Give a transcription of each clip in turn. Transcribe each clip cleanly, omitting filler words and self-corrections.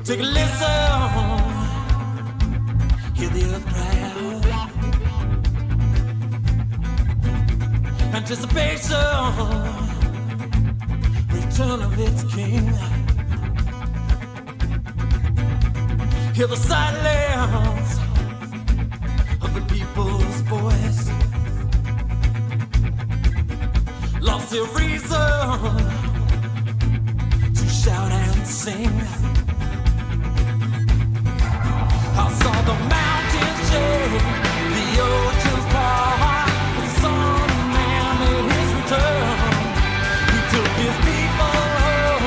Take a listen, hear the earth cry out. Anticipation, return of its king. Hear the silence of the people's voice. Lost their reason to shout and sing. I saw the mountains shake, the oceans part. The Son of Man made his return. He took his people home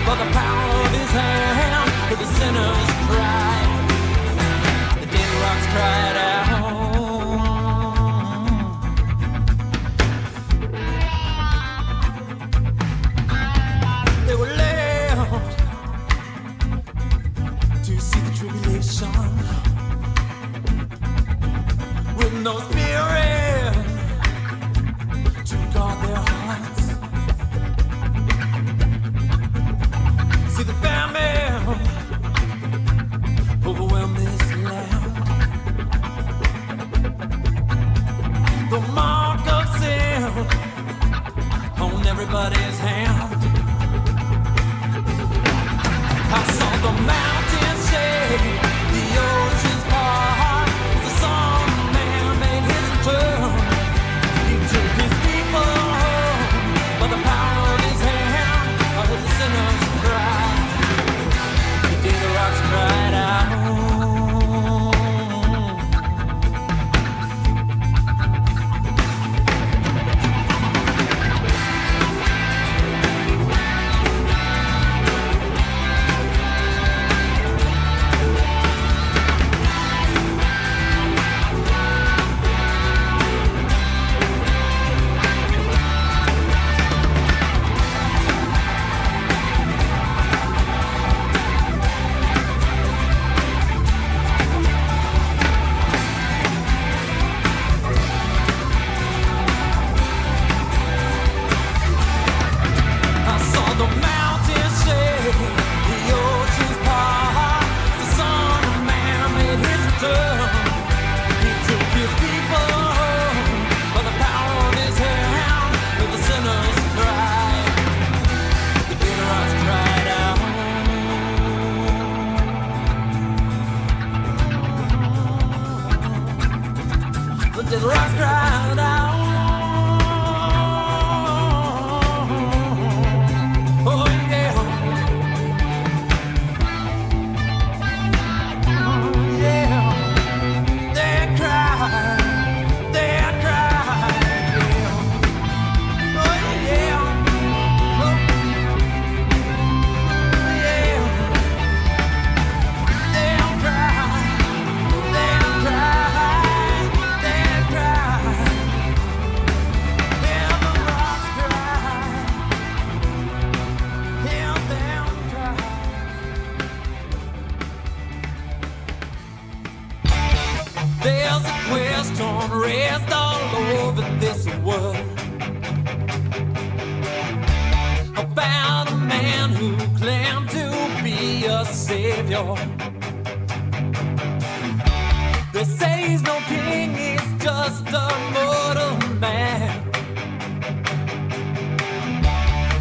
by the power of his hand. But the sinners cried, the dead rocks cried out. They were left to see the tribulation with no word about a man who claimed to be a savior. They say he's no king, he's just a mortal man.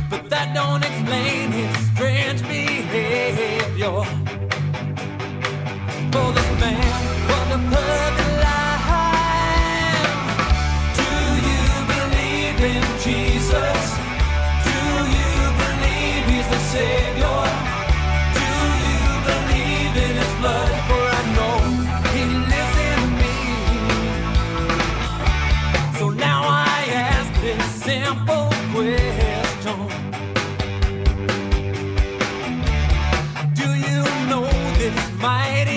But that don't explain his strange behavior. For this man was a perfect life. Do you believe in Jesus? Do you believe he's the Savior? Do you believe in his blood? For I know he lives in me. So now I ask this simple question: do you know this mighty